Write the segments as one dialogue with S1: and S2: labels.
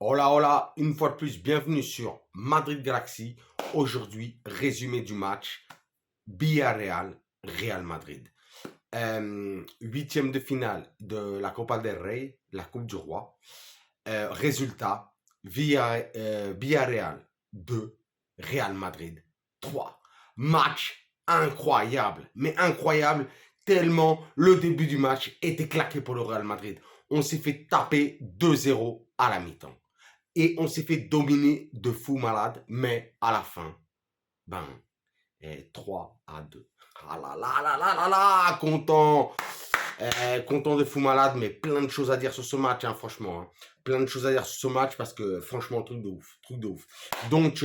S1: Hola, hola, une fois de plus, bienvenue sur Madrid Galaxy. Aujourd'hui, résumé du match Villarreal, Real Madrid. Huitième de finale de la Copa del Rey, la Coupe du Roi. Résultat, Villarreal 2, Real Madrid 3. Match incroyable, mais incroyable, tellement le début du match était claqué pour le Real Madrid. On s'est fait taper 2-0 à la mi-temps. Et on s'est fait dominer de fou malade, mais à la fin, ben, 3-2. Ah là là là là là là, content. Content de fou malade, mais plein de choses à dire sur ce match, hein, franchement. Hein. Plein de choses à dire sur ce match parce que franchement, truc de ouf, truc de ouf. Donc,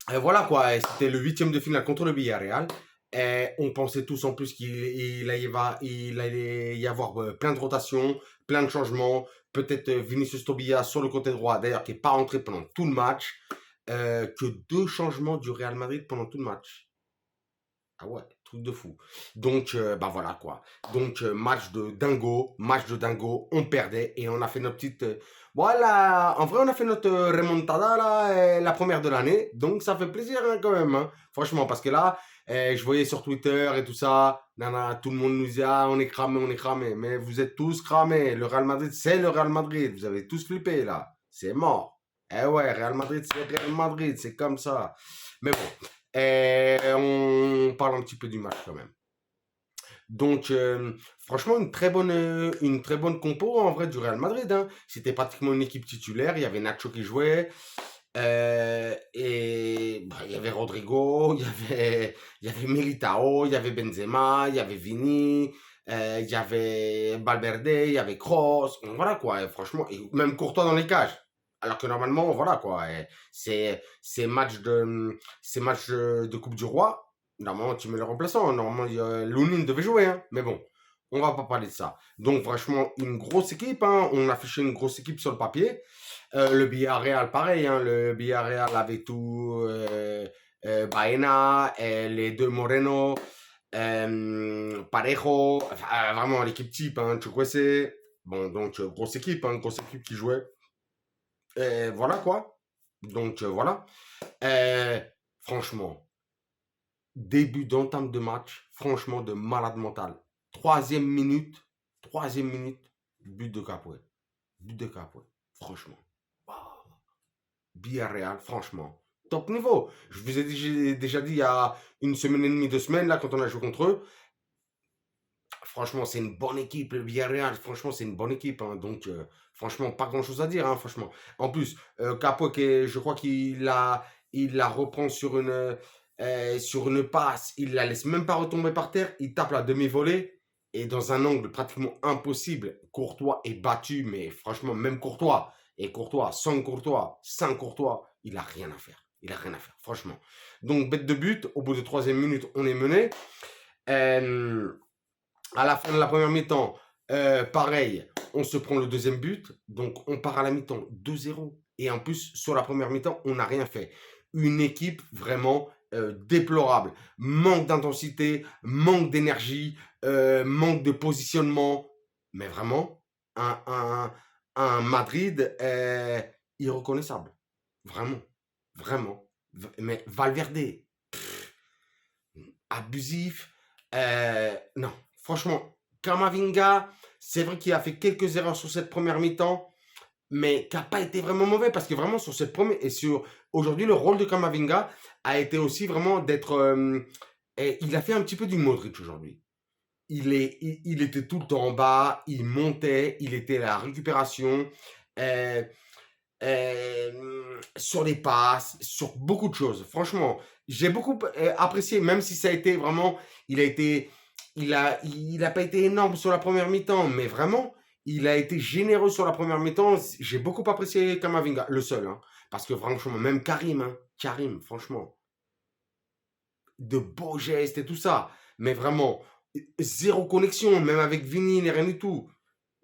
S1: voilà quoi, c'était le huitième de finale contre le Villarreal. On pensait tous en plus qu'il allait y avoir plein de rotations, plein de changements. Peut-être Vinicius Tobias sur le côté droit, d'ailleurs, qui n'est pas entré pendant tout le match. Que 2 changements du Real Madrid pendant tout le match. Ah ouais, truc de fou. Donc, bah voilà quoi. Donc, match de dingo, on perdait et on a fait notre petite... voilà, en vrai, on a fait notre remontada là, la première de l'année. Donc, ça fait plaisir hein, quand même, hein, franchement, parce que là, je voyais sur Twitter et tout ça, nana, tout le monde nous disait, ah, on est cramé, on est cramé. Mais vous êtes tous cramés. Le Real Madrid, c'est le Real Madrid. Vous avez tous flippé là. C'est mort. Eh ouais, Real Madrid, c'est Real Madrid, c'est comme ça. Mais bon. Et on parle un petit peu du match quand même. Donc, franchement, une très bonne compo en vrai du Real Madrid. Hein. C'était pratiquement une équipe titulaire. Il y avait Nacho qui jouait. Et bah, il y avait Rodrigo, il y avait Militao, il y avait Benzema, il y avait Vini, il y avait Valverde, il y avait Kroos. Voilà quoi. Et franchement, et même Courtois dans les cages. Alors que normalement, voilà quoi. Ces matchs de Coupe du Roi. Normalement, tu mets le remplaçant. Normalement, Lunin devait jouer. Hein. Mais bon, on va pas parler de ça. Donc, franchement, une grosse équipe. Hein. On a affiché une grosse équipe sur le papier. Le Villarreal, pareil. Hein. Le Villarreal avait tout. Baena, les deux Moreno, Parejo. Enfin, vraiment, l'équipe type. Hein. Chukwueze. Bon, donc, grosse équipe. Hein. Grosse équipe qui jouait. Voilà quoi. Donc, voilà. Euh, Franchement, début d'entame de match, franchement, de malade mental. Troisième minute, but de Capoue. But de Capoue, franchement. Villarreal, franchement. Top niveau. Je vous ai déjà dit il y a une semaine et demie, 2 semaines, là, quand on a joué contre eux. Franchement, c'est une bonne équipe, le Villarreal. Franchement, c'est une bonne équipe. Hein. Donc, franchement, pas grand-chose à dire, hein, franchement. En plus, Capoue, je crois il la reprend sur une passe. Il la laisse même pas retomber par terre. Il tape la demi-volée. Et dans un angle pratiquement impossible, Courtois est battu. Mais franchement, même Courtois. Et Courtois, sans Courtois, il a rien à faire. Il a rien à faire, franchement. Donc, bête de but. Au bout de troisième minute, on est mené. À la fin de la première mi-temps, pareil, on se prend le deuxième but. Donc, on part à la mi-temps 2-0. Et en plus, sur la première mi-temps, on n'a rien fait. Une équipe vraiment déplorable. Manque d'intensité, manque d'énergie, manque de positionnement. Mais vraiment, un Madrid irreconnaissable. Vraiment. Vraiment. Mais Valverde, abusif. Non, franchement, Kamavinga, c'est vrai qu'il a fait quelques erreurs sur cette première mi-temps, mais qui n'a pas été vraiment mauvais parce que vraiment sur cette première et sur aujourd'hui le rôle de Kamavinga a été aussi vraiment d'être. Il a fait un petit peu du Modric aujourd'hui. Il était tout le temps en bas, il montait, il était à la récupération. Euh, sur les passes, sur beaucoup de choses. Franchement, j'ai beaucoup apprécié, même si ça a été vraiment, il a pas été énorme sur la première mi-temps, mais vraiment, il a été généreux sur la première mi-temps. J'ai beaucoup apprécié Kamavinga, le seul, hein, parce que franchement, même Karim, hein, Karim, franchement, de beaux gestes et tout ça, mais vraiment, zéro connexion, même avec Vini, et rien du tout.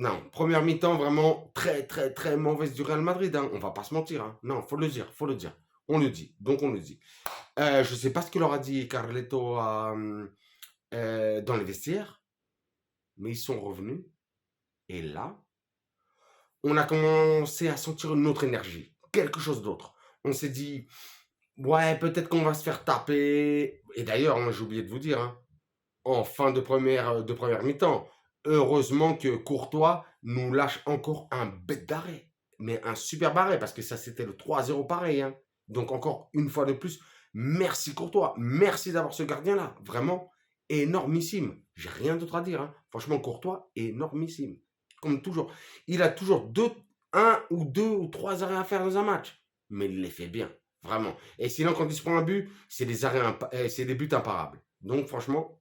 S1: Non, première mi-temps vraiment très très très mauvaise du Real Madrid. Hein. On va pas se mentir. Hein. Non, faut le dire, faut le dire. On le dit, donc on le dit. Je sais pas ce que leur a dit Carletto dans les vestiaires, mais ils sont revenus. Et là, on a commencé à sentir une autre énergie, quelque chose d'autre. On s'est dit, ouais, peut-être qu'on va se faire taper. Et d'ailleurs, hein, j'ai oublié de vous dire, hein, en fin de première mi-temps, heureusement que Courtois nous lâche encore un bête d'arrêt. Mais un super arrêt, parce que ça, c'était le 3-0 pareil. Hein. Donc, encore une fois de plus, merci Courtois. Merci d'avoir ce gardien-là. Vraiment énormissime. J'ai rien d'autre à dire. Hein. Franchement, Courtois, énormissime. Comme toujours. Il a toujours un ou deux ou trois arrêts à faire dans un match. Mais il les fait bien. Vraiment. Et sinon, quand il se prend un but, c'est des buts imparables. Donc, franchement,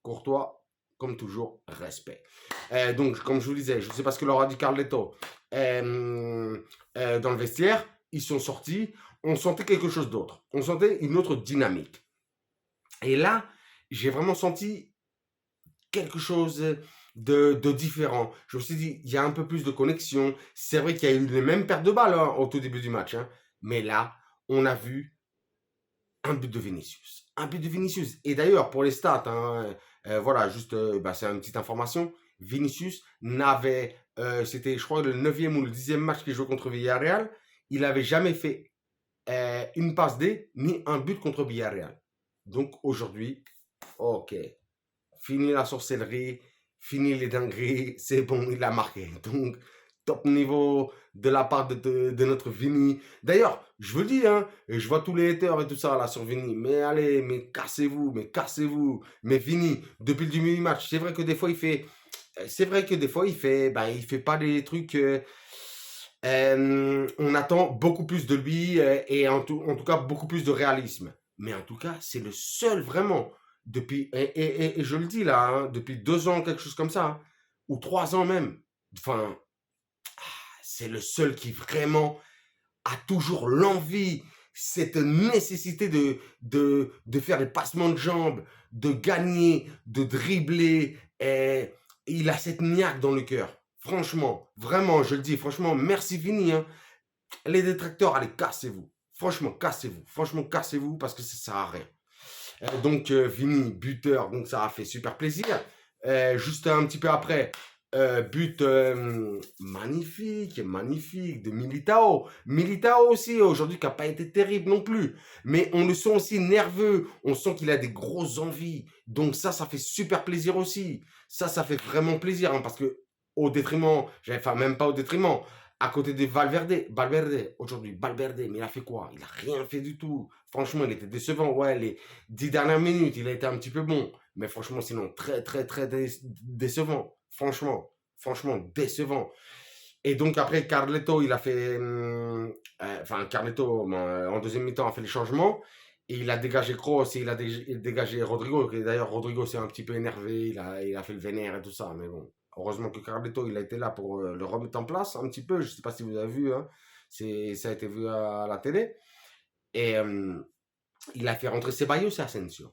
S1: Courtois, comme toujours, respect. Donc, comme je vous disais, je ne sais pas ce que leur a dit Carletto dans le vestiaire. Ils sont sortis. On sentait quelque chose d'autre. On sentait une autre dynamique. Et là, j'ai vraiment senti quelque chose de différent. Je me suis dit, il y a un peu plus de connexion. C'est vrai qu'il y a eu les mêmes pertes de balles hein, au tout début du match. Hein. Mais là, on a vu un but de Vinicius. Un but de Vinicius. Et d'ailleurs, pour les stats, hein, voilà, juste, c'est une petite information. Vinicius n'avait, c'était, je crois, le 9e ou le 10e match qu'il jouait contre Villarreal. Il n'avait jamais fait une passe D ni un but contre Villarreal. Donc aujourd'hui, ok, fini la sorcellerie, fini les dingueries, c'est bon, il a marqué. Donc, top niveau de la part de notre Vini. D'ailleurs, je vous dis, hein, et je vois tous les haters et tout ça là sur Vini. Mais allez, mais cassez-vous, mais cassez-vous. Mais Vini, depuis le début du match, c'est vrai que des fois il fait. C'est vrai que des fois il fait pas des trucs. On attend beaucoup plus de lui et en tout cas beaucoup plus de réalisme. Mais en tout cas, c'est le seul vraiment depuis et je le dis là, hein, depuis 2 ans quelque chose comme ça, hein, ou 3 ans même. Enfin, c'est le seul qui vraiment a toujours l'envie, cette nécessité de faire des passements de jambes, de gagner, de dribbler. Et il a cette niaque dans le cœur. Franchement, vraiment, je le dis, franchement, merci Vini. Hein. Les détracteurs, allez, cassez-vous. Franchement, cassez-vous. Franchement, cassez-vous parce que ça sert à rien. Donc, Vini, buteur, donc ça a fait super plaisir. Juste un petit peu après, but magnifique, magnifique de Militao. Militao aussi, aujourd'hui, qui n'a pas été terrible non plus. Mais on le sent aussi nerveux. On sent qu'il a des grosses envies. Donc ça fait super plaisir aussi. Ça fait vraiment plaisir. Hein, parce que au détriment, enfin même pas au détriment, à côté de Valverde, aujourd'hui, Valverde, mais il a fait quoi? Il a rien fait du tout. Franchement, il était décevant. Ouais, les 10 dernières minutes, il a été un petit peu bon. Mais franchement, sinon, très, très, très décevant. Franchement, décevant. Et donc, après, Carletto, il a fait. Carletto, en deuxième mi-temps, a fait les changements. Et il a dégagé Kroos et il a dégagé Rodrigo. Et d'ailleurs, Rodrigo s'est un petit peu énervé. Il a fait le vénère et tout ça. Mais bon, heureusement que Carletto, il a été là pour le remettre en place un petit peu. Je ne sais pas si vous avez vu. Hein. Ça a été vu à la télé. Et il a fait rentrer Ceballos et Asensio.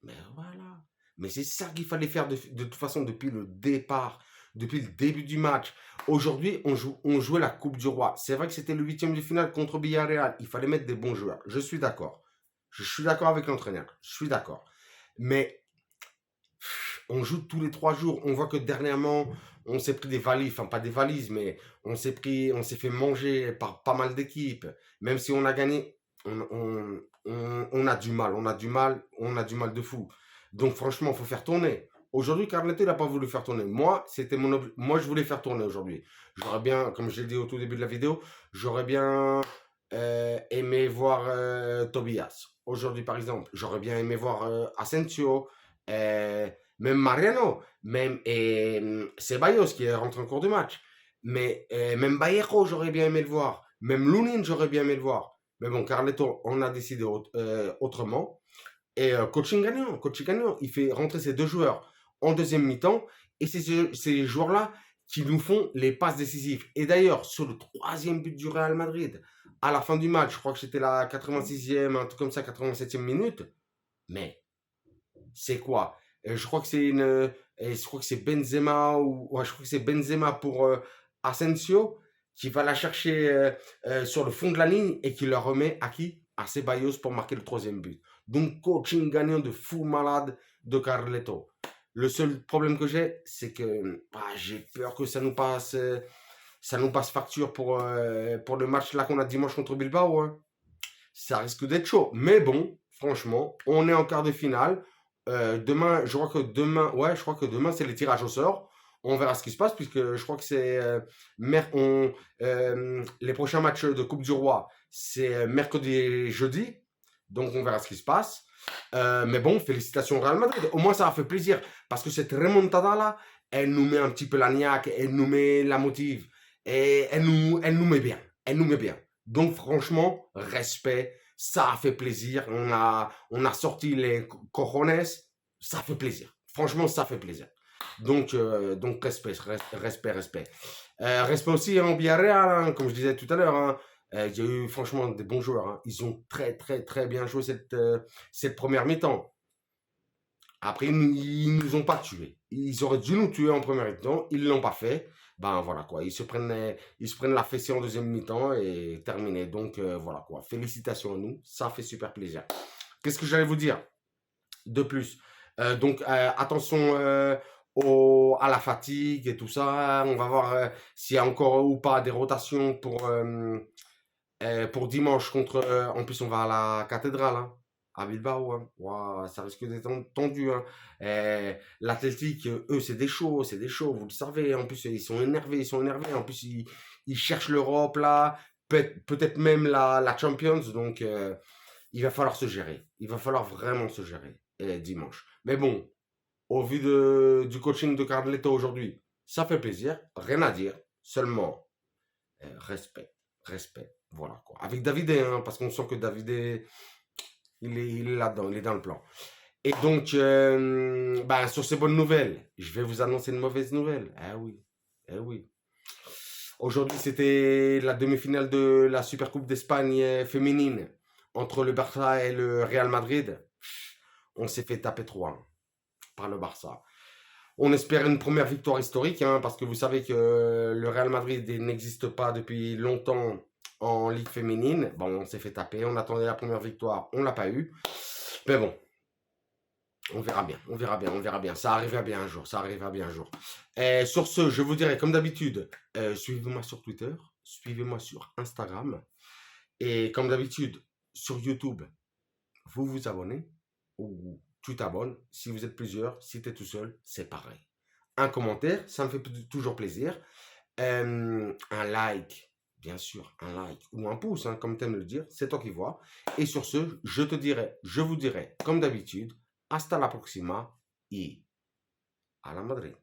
S1: Mais voilà. Mais c'est ça qu'il fallait faire de toute façon depuis le départ, depuis le début du match. Aujourd'hui, on jouait la Coupe du Roi. C'est vrai que c'était le 8e de finale contre Villarreal. Il fallait mettre des bons joueurs. Je suis d'accord. Je suis d'accord avec l'entraîneur. Je suis d'accord. Mais on joue tous les 3 jours. On voit que dernièrement, on s'est pris des valises. Enfin, pas des valises, mais on s'est fait manger par pas mal d'équipes. Même si on a gagné, on a du mal. On a du mal de fou. Donc franchement, il faut faire tourner. Aujourd'hui, Carletto, il n'a pas voulu faire tourner. Moi, moi, je voulais faire tourner aujourd'hui. J'aurais bien, comme je l'ai dit au tout début de la vidéo, j'aurais bien aimé voir Tobias. Aujourd'hui, par exemple, j'aurais bien aimé voir Asensio, même Mariano, même Ceballos qui est rentré en cours de match. Mais même Bayejo, j'aurais bien aimé le voir. Même Lunin, j'aurais bien aimé le voir. Mais bon, Carletto, on a décidé autrement. Et coaching gagnant, il fait rentrer ces 2 joueurs en deuxième mi-temps. Et c'est ces joueurs-là qui nous font les passes décisives. Et d'ailleurs, sur le 3e but du Real Madrid, à la fin du match, je crois que c'était la 86e, un truc comme ça, 87e minute. Mais c'est quoi? Je crois que c'est Benzema je crois que c'est Benzema pour Asensio qui va la chercher sur le fond de la ligne et qui la remet à qui? À Ceballos pour marquer le 3e but. Donc, coaching gagnant de fou malade de Carletto. Le seul problème que j'ai, c'est que j'ai peur que ça nous passe facture pour le match là qu'on a dimanche contre Bilbao, hein. Ça risque d'être chaud. Mais bon, franchement, on est en quart de finale. Demain, je crois que demain c'est le tirage au sort. On verra ce qui se passe puisque je crois que c'est les prochains matchs de Coupe du Roi, c'est mercredi et jeudi. Donc on verra ce qui se passe. Mais bon, félicitations au Real Madrid. Au moins ça a fait plaisir parce que cette remontada là, elle nous met un petit peu la niaque, elle nous met la motive et elle nous met bien. Elle nous met bien. Donc franchement, respect, ça a fait plaisir. On a sorti les cojones, ça fait plaisir. Franchement, ça fait plaisir. Donc respect, respect, respect. Respect aussi en Villarreal, hein, comme je disais tout à l'heure. Hein. Il y a eu franchement des bons joueurs. Hein. Ils ont très, très, très bien joué cette première mi-temps. Après, ils nous ont pas tués. Ils auraient dû nous tuer en première mi-temps. Ils l'ont pas fait. Ben voilà quoi. Ils se prennent la fessée en deuxième mi-temps et terminé. Donc voilà quoi. Félicitations à nous. Ça fait super plaisir. Qu'est-ce que j'allais vous dire de plus? Attention à la fatigue et tout ça. On va voir s'il y a encore ou pas des rotations pour dimanche contre. En plus, on va à la cathédrale, hein, à Bilbao. Hein. Ouah, ça risque d'être tendu. Hein. L'Athletic, eux, c'est des chauds, c'est des chauds, vous le savez. En plus, ils sont énervés, ils sont énervés. En plus, ils cherchent l'Europe là, peut-être même la Champions. Donc, il va falloir se gérer. Il va falloir vraiment se gérer dimanche. Mais bon, au vu du coaching de Carletto aujourd'hui, ça fait plaisir. Rien à dire. Seulement, respect. Respect. Voilà quoi. Avec David, hein, parce qu'on sent que David, il est là-dedans, il est dans le plan. Et donc, sur ces bonnes nouvelles, je vais vous annoncer une mauvaise nouvelle. Eh oui, eh oui. Aujourd'hui, c'était la demi-finale de la Supercoupe d'Espagne féminine entre le Barça et le Real Madrid. On s'est fait taper 3 par le Barça. On espère une première victoire historique, hein, parce que vous savez que le Real Madrid n'existe pas depuis longtemps en Ligue féminine. Bon, on s'est fait taper, on attendait la première victoire, on l'a pas eu. Mais bon, on verra bien, on verra bien, on verra bien. Ça arrivera bien un jour, ça arrivera bien un jour. Et sur ce, je vous dirai comme d'habitude, suivez-moi sur Twitter, suivez-moi sur Instagram. Et comme d'habitude, sur YouTube, vous vous abonnez ou tu t'abonnes. Si vous êtes plusieurs, si tu es tout seul, c'est pareil. Un commentaire, ça me fait toujours plaisir. Un like, bien sûr, un like ou un pouce, hein, comme tu aimes le dire, c'est toi qui vois. Et sur ce, je vous dirai, comme d'habitude, hasta la próxima y a la Madrid.